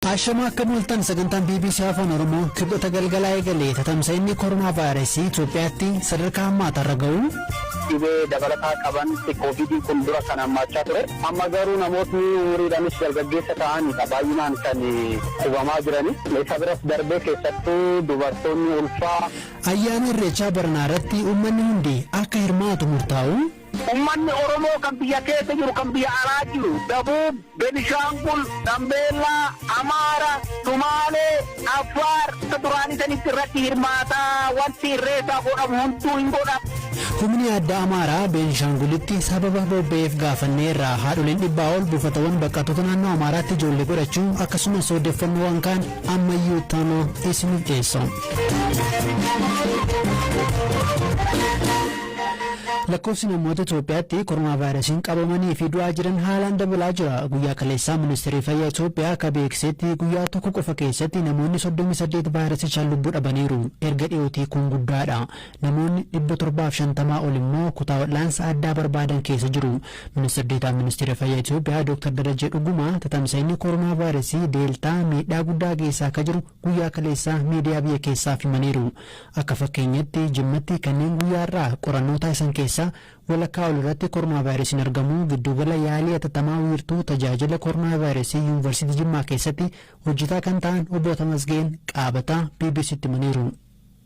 Ashama akka mul'atan sagantaan BBC Afaan Oromoo kibxata galgalaa eegalee tatamsa'inni koronaa vaayirasii Itoophiyaatti sadarkaa hammaatarra ga'u. Dhibee dabalataa qaban koovidii kun dura kan hammaachaa ture. Amma garuu namootni umuriidhaanis dargaggeessa ta'anidha baay'inaan kan hubamaa jirani. Isa biras darbee keessattuu dubartoonni ulfaa. Ayyaana Irreechaa Baranaa irratti uummanni hundi akka hirmaatu murtaa'u. Ummanni Oromoo kan biyya keessa jiru kan biyya alaa jiru Dabuub, Benishaangul, Gambeellaa, Amaara, Sumaalee, Affaar duraanii sanitti irratti hirmaataa wanti irreessaa godhamu hunduu hin godhamu. Humni addaa Amaaraa Benishaangulitti sababa bobba'eef gaafanneerraa haadholiin 100 ol buufatawwan baqattoota naannoo Amaaraatti ijoollee godhachuu akkasumas odeeffannoowwan kaan ammayyuu taanoo isiniif dhiyeessu. Lakkoofsi namoota Itoophiyaatti koronaa vaayirasiin qabamanii fi du'aa jiran haalaan dabalaa jira. Guyyaa kaleessaa ministeerri fayyaa Itoophiyaa akka beeksisetti guyyaa tokko qofa keessatti namoonni 38 vaayirasichaan lubbuu dhabaniiru. Erga dhiyootii kun guddaadha. Namoonni 750 ol immoo kutaa wal'aansa addaa barbaadan keessa jiru. Ministeerri fayyaa Itoophiyaa Dr. Darajee Dhugumaa tatamsa'inni koronaa vaayirasii deeltaa miidhaa guddaa geessaa akka jiru guyyaa kaleessaa miidiyaa biyya keessaaf himaniiru. Akka fakkeenyatti Jimmatti kanneen guyyaarraa qorannoo taasisan keessa walakkaa ol irratti koronaa vaayirasiin argamu. Giddugala yaalii atattamaa wiirtuu tajaajila koronaa vaayirasii yuunivarsiitii Jimmaa keessatti hojjetaa kan ta'an obbo Tamasgeen Qaabataa BBCtti himaniiru.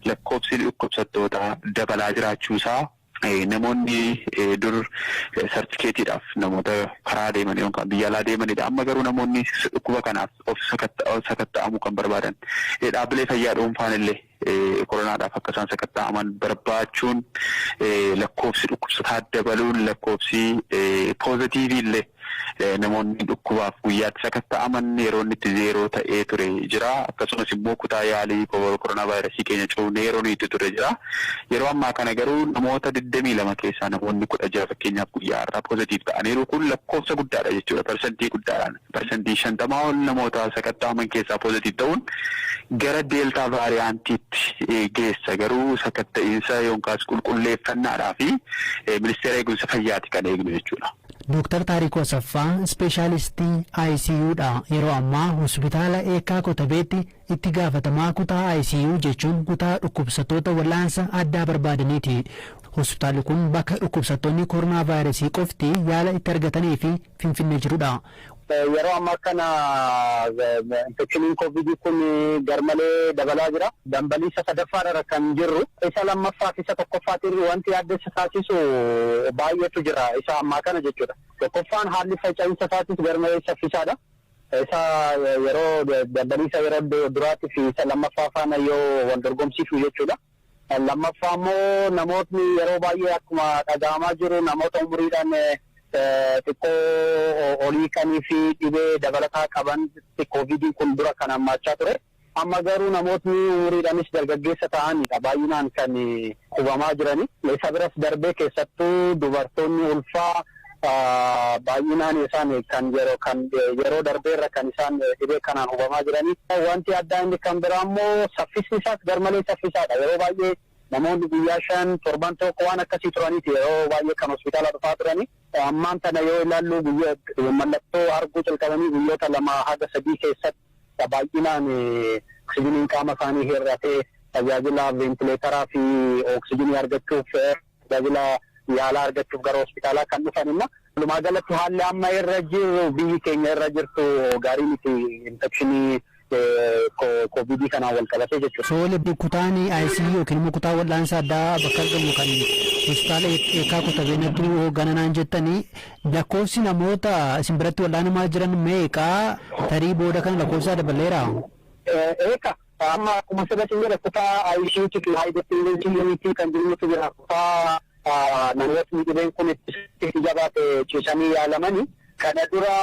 Lakkoofsi dhukkubsattootaa dabalaa jiraachuusaa namoonni dur sartifikeetiidhaaf namoota karaa deeman yookaan biyya alaa deemanidha. Amma garuu namoonni dhukkuba kanaaf of sakatta'amuu kan barbaadan dhaabbilee fayyaa dhuunfaan illee koronaadhaaf akka isaan sakatta'aman barbaachuun lakkoofsi dhukkubsataa dabaluun lakkoofsi poozitiivii illee namoonni dhukkubaaf guyyaatti sakatta'aman yeroo inni itti zeeroo ta'ee ture jira. Akkasumas immoo kutaa yaalii koronaa vaayirasii keenya cuunee yeroo itti ture jira. Yeroo ammaa kana garuu namoota 22 keessaa namoonni 16 fakkeenyaaf guyyaa har'aa poozitiiv ta'aniiru. Kun lakkoofsa guddaadha jechuudha. Parsantii guddaadhaan parsantii 50 ol namoota sakatta'aman keessaa poozitiiv ta'uun gara deeltaa vaariyaantiitti geessa. Garuu sakatta'iinsa yookaas qulqulleeffannaadhaa fi ministeera eegumsa fayyaati kan eegnu jechuudha. Dr. Taarikuu Asaffaa ispeeshaalistii ICUdha. Yeroo ammaa hospitaala Eekaa Kotabeetti itti gaafatamaa kutaa ICU jechuun kutaa dhukkubsattoota wal'aansa addaa barbaadaniiti. Hospitaalli kun bakka dhukkubsattoonni koronaa vaayirasii qofti yaala itti argatanii fi Finfinnee jirudha. Yeroo ammaa kana infekshiniin koovidii kun garmalee dabalaa jira. Dambalii isa sadaffaadha kan jirru. Isa lammaffaa fi isa tokkoffaatiin wanti adda isa taasisu baay'eetu jira. Isa ammaa kana jechuudha. Tokkoffaan haalli faca'insa isaatis garmalee saffisaadha. Isa yeroo dambalii isa yeroo duraatti fi isa lammaffaa faana yoo wal dorgomsiisu jechuudha. Lammaffaa immoo namootni yeroo baay'ee akkuma dhaga'amaa jiru namoota umuriidhaan xiqqoo olii kanii fi dhibee dabalataa qaban koovidii kun dura kan hammaachaa ture. Amma garuu namootni umuriidhaanis dargaggeessa ta'anidha baay'inaan kan hubamaa jirani. Isa biras darbee keessattuu dubartoonni ulfaa baay'inaan isaan kan yeroo darbeerra kan isaan dhibee kanaan hubamaa jirani. Wanti addaa inni kan biraa immoo saffisni isaas garmalee saffisaadha. Yeroo baay'ee namoonni guyyaa 5 7 tokko waan akkasii turaniiti yeroo baay'ee kan hospitaala dhufaa turani. Ammaan tana yoo ilaallu mallattoo arguu calqabanii guyyoota 2 haga 3 keessatti baay'inaan oksijiniin qaama isaanii hir'atee tajaajila veentileetaraa fi oksijinii argachuuf tajaajila yaalaa argachuuf gara hospitaalaa kan dhufanimma. Walumaa galatti haalli amma irra jiru biyyi keenya irra jirtu gaarii miti infekshinii koovidii kanaan wal qabatee jechuudha. Soole kutaan ICU yookiin immoo kutaa wal'aansa addaa bakka argamu kan hospitaala Eekaa Kotabeetti hooggananaan jettanii lakkoofsi namoota isin biratti wal'aanamaa jiran meeqaa tarii booda kan lakkoofsa dabaleera? Eeka amma akkuma sirriitti jedhe kutaa ICUtti fi haayidipeendensii yuunitii kan jirutu jira. Kutaa namootni dhibeen kun itti jabaate ciisanii yaalamanii kana dura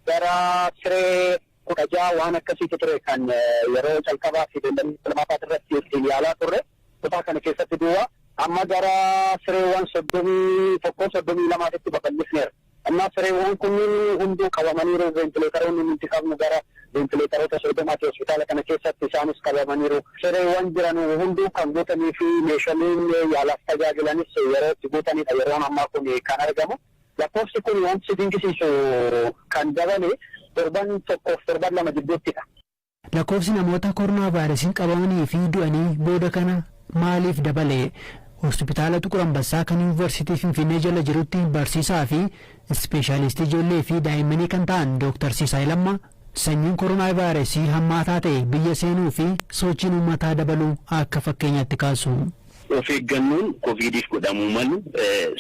gara siree 16 waan akkasiitu ture kan yeroo calqabaa fi lammaffaa irratti ittiin yaalaa turre. Kutaa kana keessatti duwwaa amma gara sireewwan 32tti babal'ifneera. Amma sireewwan kunniin hunduu qabamaniiru. Veentileetaroonni nuti qabnu gara veentileetaroota 30 hospitaala kana keessatti isaanis qabamaniiru. Sireewwan jiran hunduu kan guutanii fi meeshaaleen yaalaaf tajaajilanis yeroo itti guutanidha. Yeroon ammaa kun kan argamu. Lakkoofsi kun wanti dinqisiisu kan dabale torban tokkoof torban lama gidduuttidha. Lakkoofsi namoota koronaa vaayirasiin qabamanii fi du'anii booda kana maaliif dabale? Hospitaala Xuqur Ambassaa kan Yuunivarsiitii Finfinnee jala jirutti barsiisaa fi ispeeshaalistii ijoollee fi daa'immanii kan ta'an Dr. Siisaay Lammaa sanyiin koronaa vaayirasii hammaataa ta'e biyya seenuu fi sochiin uummataa dabaluu akka fakkeenyaatti kaasu. Of eeggannoon koovidiif godhamuu malu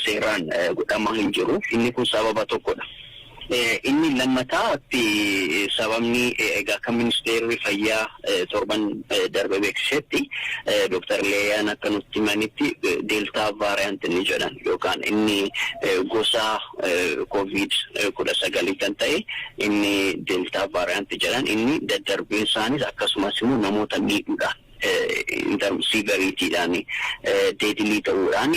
seeraan godhamaa hin jiru. Inni kun sababa tokkodha. Inni lammataatti sababni egaa kan ministeerri fayyaa torban darbe beeksisetti Dr. Leeyaan akka nutti himanitti deeltaa vaariyaanti ni jedhan yookaan inni gosa COVID-19 kan ta'e inni deeltaa vaariyaanti jedhan inni daddarbeen isaanis akkasumas immoo namoota miidhuudhaan intersiiveriitiidhaan deedilii ta'uudhaan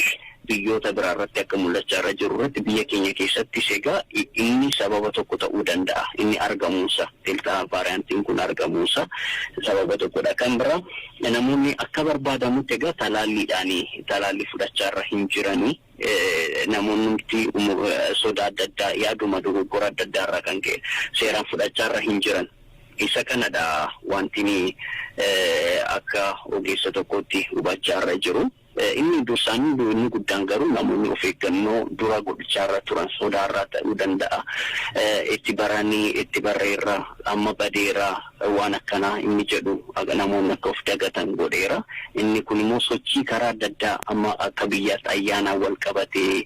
biyyoota biraarratti akka mul'achaa irra jiru irratti biyya keenya keessatti egaa inni sababa tokko ta'uu danda'a. Inni argamuusa deeltaa vaariyaantiin kun argamuusa sababa tokkodha. Kan biraa namoonni akka barbaadamutti egaa talaallii fudhachaa irra hin jiranii namoonni sodaa adda addaa yaaduma dogoggora adda addaa irraa kan ka'e seeraan fudhachaa irra hin jiran. Isa kanadha wanti akka ogeessa tokkotti hubachaa irra jiru. Inni dursaan inni guddaan garuu namoonni of eeggannoo dura godhachaa irra turan sodaarraa ta'uu danda'a. Itti barreerra amma badeera waan akkanaa inni jedhu namoonni akka of dagatan godheera. Inni kun immoo sochii karaa adda addaa amma akka biyyaatti ayyaanaan wal qabatee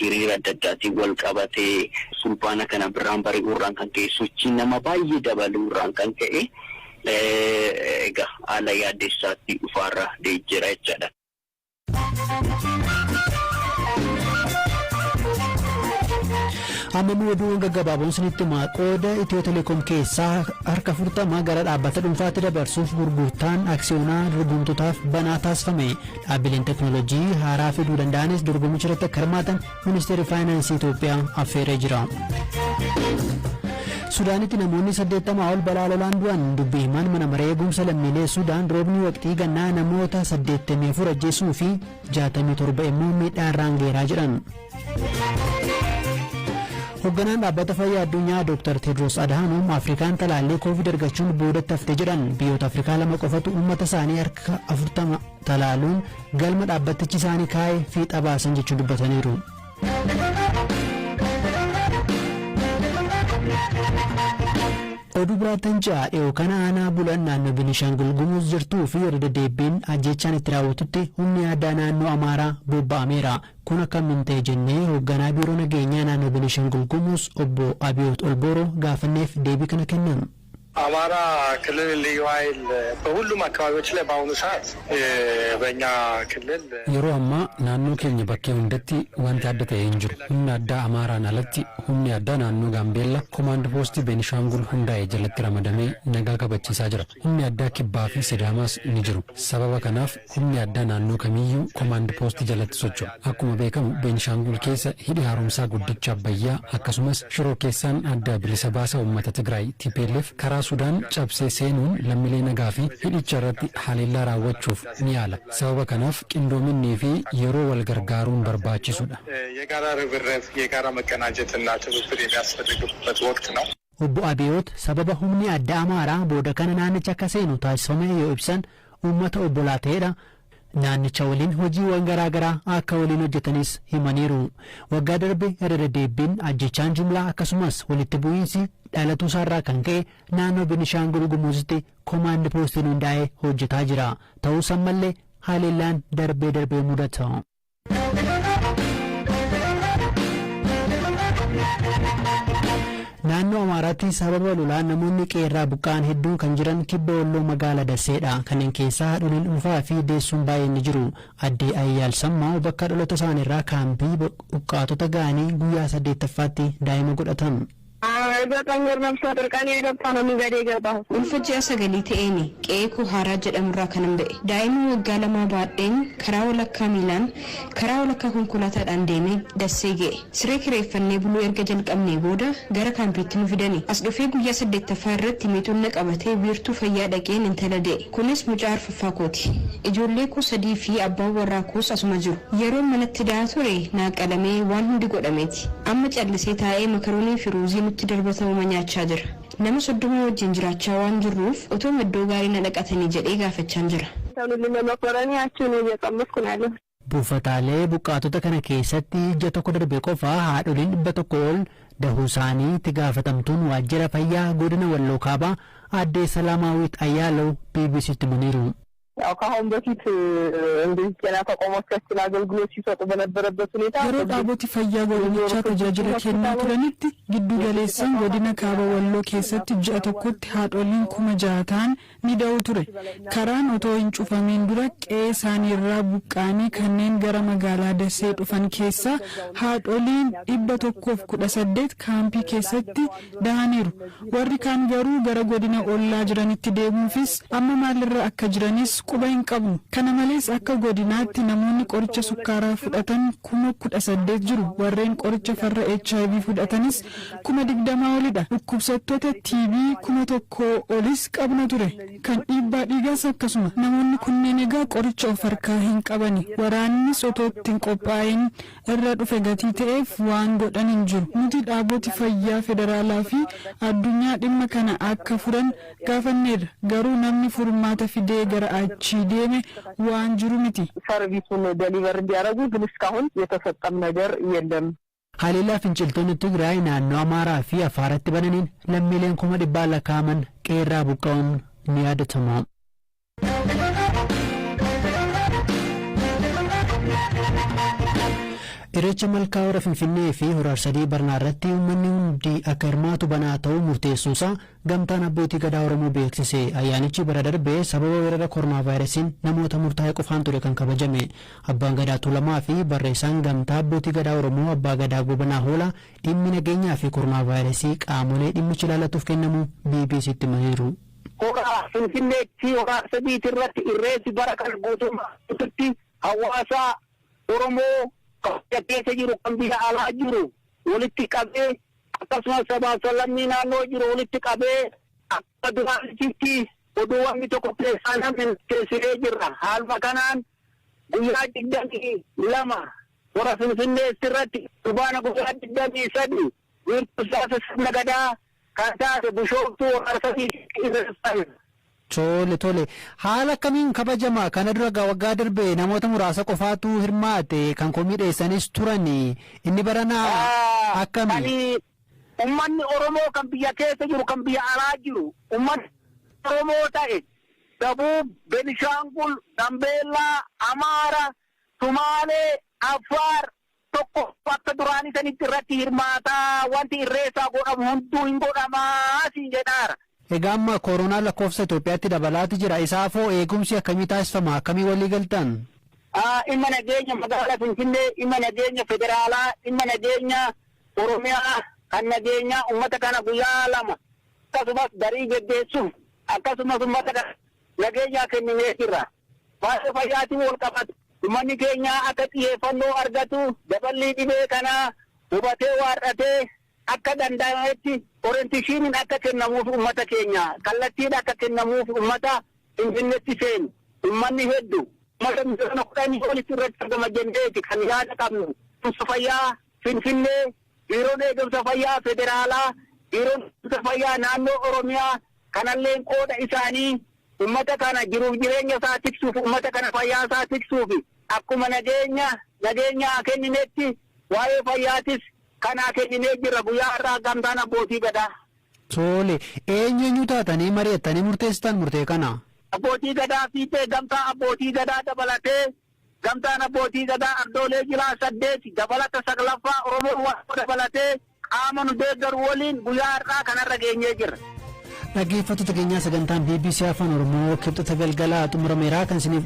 hiriira adda addaatiin wal qabatee fulbaana kana birraan bari'uurraan kan ka'e sochii nama baay'ee dabaluurraan kan ka'e egaa haala yaaddeessaatti dhufaarra deejjera jechaadha. Amma oduun gaggabaaboon sinitti qooda Itiyoo Telekoom keessaa harka 40 gara dhaabbata dhuunfaatti dabarsuuf gurgurtaan aksiyoonaa dorgomtootaaf banaa taasifame. Dhaabbileen teknoolojii haaraa fiduu danda'anis dorgomicha irratti akka hirmaatan ministeerri faayinaansii Itoophiyaa affeeree jira. Sudaanitti namoonni 80 ol balaa lolaan du'an dubbii himaan mana maree eegumsa lammiilee Sudaan roobni waqtii gannaa namoota 84 ajjeesuu fi 67 immoo miidhaa irraan geeraa jedhan. Hoogganaan dhaabbata fayyaa addunyaa Dr. Tedros Adhanom Afrikaan talaallii COVID argachuun boodatti hafte jedhan. Biyyoota Afrikaa lama qofatu uummata isaanii harka 40 talaaluun galma dhaabbatichi isaanii kaa'ee fiixa baasan jechuun dubbataniiru. Oduu biraattan ja'a dhiyoo kana aanaa bulan naannoo Beenishaangul Gumuz jirtuu fi irra deddeebiin ajjechaan itti raawwatutti humni addaa naannoo Amaaraa bobba'ameera. Kun akkamiin ta'e jennee hoogganaa biiroo nageenyaa naannoo Beenishaangul Gumuz obbo Abiyoot Olbooroo gaafanneef deebii kana kennan. አማራ ክልል ልዩ ኃይል በሁሉም አካባቢዎች ላይ በአሁኑ ሰዓት በእኛ ክልል yeroo ammaa naannoo keenya bakkee hundatti wanti adda ta'e hin jiru. Humni addaa Amaaraan alatti humni addaa naannoo Gaambeellaa komaand poostii Beenishaangul hundaa'e jalatti ramadamee nagaa kabachiisaa jira. Humni addaa Kibbaa fi Sidaamaas ni jiru. Sababa kanaaf humni addaa naannoo kamiyyuu komaand poostii jalatti socho'a. Akkuma beekamu Beenishaangul keessa hidhi haaromsaa guddicha Abbayyaa akkasumas shiroo keessaan adda bilisa baasa uummata Tigraay TPLF karaa Sudaan cabsee seenuun lammiilee nagaa fi hidhicha irratti haleellaa raawwachuuf ni yaala. Sababa kanaaf qindoominnii fi yeroo wal gargaaruun barbaachisuudha. የጋራ ርብርብ የጋራ መቀናጀትና ትብብር የሚያስፈልግበት ወቅት ነው። Obbo Abiyoot sababa humni addaa Amaaraa booda kana naannicha akka seenu taasifame yoo ibsan uummata obbolaa ta'edha. Naannicha waliin hojiiwwan garaagaraa akka waliin hojjetanis himaniiru. Waggaa darbe irra deddeebiin ajjechaan jumlaa akkasumas walitti bu'iinsi dhalatuu isaarraa kan ka'e naannoo Beenishaangul Gumuzitti komaand poostiin hundaa'ee hojjetaa jira. Ta'us ammallee haleellaan darbee mudata. Naannoo Amaaraatti sababa lolaan namoonni qeerraa buqqa'an hedduun kan jiran kibba Walloo magaalaa Dasseedha. Kanneen keessaa haadholiin dhuunfaa fi deessuun baay'een ni jiru. Addee Ayyaal Sammaa bakka dhalata isaaniirraa kaampii buqqaatota ga'anii guyyaa 8ffaatti daa'ima godhatan. በጣም ወርመም ሰደርቃኔ የገባው መንገድ የገባው ulfajja sagalii ta'een qeeku haaraa jedhamurraa kanan ba'e daa'imni waggaa lamaa baadheen karaa walakkaa miilaan karaa walakkaa konkolaataadhaan deemee Dassee ga'e siree kireeffannee buluu erga jalqabnee booda gara kaampiitti nu fidani as dhufee guyyaa 8ffaa irratti miixuun qabatee biirtuu fayyaa dhaqeen intala da'e kunis mucaa arfaffaa kooti ijoollee koo 3 fi abbaan warraa koos asuma jiru yeroo manatti daa ture naa qalamee waan hundi godhameeti amma callisee taa'ee makaroonii fi ruuzii nutti darba raawwatamuma nyaachaa jira. Nama 30 wajjin jiraachaa waan jirruuf otoo iddoo gaarii na dhaqatanii jedhee gaafachaa jira. Buufataalee buqqaatota kana keessatti ji'a tokko darbe qofa haadholiin 100 ol dahuu isaanii itti gaafatamtuun waajjira fayyaa godina Walloo Kaabaa aadde Salaamaawit Ayyaalaw BBC'tti himaniiru. ያው ከአሁን በፊት እንግዲህ ጤና ተቋሞቻችን አገልግሎት ሲሰጡ በነበረበት ሁኔታ yeroo dhaaboti fayyaa godinicha tajaajila kennaa turanitti giddu galeessaan godina kaaba walloo keessatti ji'a tokkotti haadholiin 6,000 ni da'u ture. Karaan otoo hin cufamiin dura qe'ee isaaniirraa buqqaanii kanneen gara magaalaa Dassee dhufan keessaa haadholiin 118 kaampii keessatti dahaniiru. Warri kaan garuu gara godina ollaa jiranitti deemuufis amma maalirra akka jiranis quba hin qabnu. Kana malees akka godinaatti namoonni qoricha sukkaaraa fudhatan 18,000 jiru. Warreen qoricha farra HIV fudhatanis 20,000 olidha. Dhukkubsattoota TB 1,000 olis qabna ture. Kan dhiibbaa dhiigaas akkasuma. Namoonni kunneen egaa qoricha of harkaa hin qabani. Waraannis otoo ittiin qophaa'in irra dhufe gatii ta'eef waan godhan hin jiru. Nuti dhaaboti fayyaa federaalaa fi addunyaa dhimma kana akka furan gaafanneerra. Garuu namni furmaata fidee gara achii deeme waan jiru miti. ሰርቪሱን ዴሊቨር እንዲያደርጉ ግን እስካሁን የተሰጠም ነገር የለም። Haliilaa finciltoonni Tigraay naannoo Amaaraa fi Afaaratti bananiin lammiileen 100,000 lakkaa'aman qeerraa buqqa'uun ni yaadatama. Irreecha malkaa hora Finfinnee fi hora Arsadii Barnaa irratti uummanni hundi akka hirmaatu banaa ta'uu murteessuusaa gamtaan abbootii gadaa Oromoo beeksise. Ayyaanichi bara darbee sababa weerara koronaa vaayirasiin namoota murtaa'e qofaan ture kan kabajame. Abbaan gadaa Tuulamaa fi barreessaan gamtaa abbootii gadaa Oromoo abbaa gadaa Gobanaa Hoolaa dhimmi nageenyaa fi koronaa vaayirasii qaamolee dhimmichi ilaallatuuf kennamu BBC'tti himaniiru. Hora Finfinneetti hora Arsadiitti irratti irreessi bara kan guutummaatti hawaasa Oromoo keessa jiru kan biyya alaa jiru walitti qabee akkasumas sabaa sablammii naannoo jiru walitti qabee akka duraanitti oduuwwan tokko keessaa namni teessisee jirra. Haaluma kanaan guyyaa 22 hora Finfinneetti irratti durbaana guyyaa 23 wiirtuusaa sirna gadaa kan taate Bishooftuu hora Arsadiitti irreessan. Tole haala akkamiin kabajama? Kana dura waggaa darbee namoota muraasa qofaatu hirmaate kan komii dhiyeessanis turan inni baranaa akkami? Uummanni Oromoo kan biyya keessa jiru kan biyya alaa jiru uummanni Oromoo ta'e Dabuub, Benishaangul, Gambeellaa, Amaara, Sumaalee, Affaar tokko akka duraanii sanitti irratti hirmaataa wanti irreessaa godhamu hunduu hin godhamaa siin jedhaara. Egaa amma koronaa lakkoofsa Itoophiyaatti dabalaati jira. Isaafoo eegumsi akkamii taasifama? Akkamii walii galtan? Dhimma nageenya magaalaa Finfinnee, dhimma nageenya federaalaa, dhimma nageenya Oromiyaa, kan nageenya uummata kana guyyaa 2 akkasumas darii geggeessuuf akkasumas uummata kana nageenya kennamee jira. Baay'ee fayyaatiin wal qabatu. Uummanni keenya akka xiyyeeffannoo argatu dabalii dhibee kanaa hubatee waarratee akka danda'ametti orienteeshiniin akka kennamuuf uummata keenya kallattiin akka kennamuuf uummata Finfinneetti seenu uummanni hedduu uummata miliyoona 10 olitti irratti argama jenneeti kan yaada qabnu. Eegumsa fayyaa Finfinnee, biiroon eegumsa fayyaa federaalaa, biiroon eegumsa fayyaa naannoo Oromiyaa kanallee qooda isaanii uummata kana jiruuf jireenya isaa tiksuuf uummata kana fayyaa isaa tiksuuf akkuma nageenya kenninetti waa'ee fayyaatis kanaa kenninee jira guyyaa irraa gamtaan abbootii gadaa. Tole eenyu taatanii mari'attanii murteessitan murtee kana? Abbootii gadaa fiixee gamtaa abbootii gadaa dabalatee gamtaan abbootii gadaa ardoolee jiraa 8 dabalata 9ffaa Oromoo waan dabalatee qaama nu deeggaru waliin guyyaa irraa kanarra geenyee jirra. Dhaggeeffattoota keenyaa sagantaan BBC Afaan Oromoo kibxata galgalaa xumurameera kan isiniif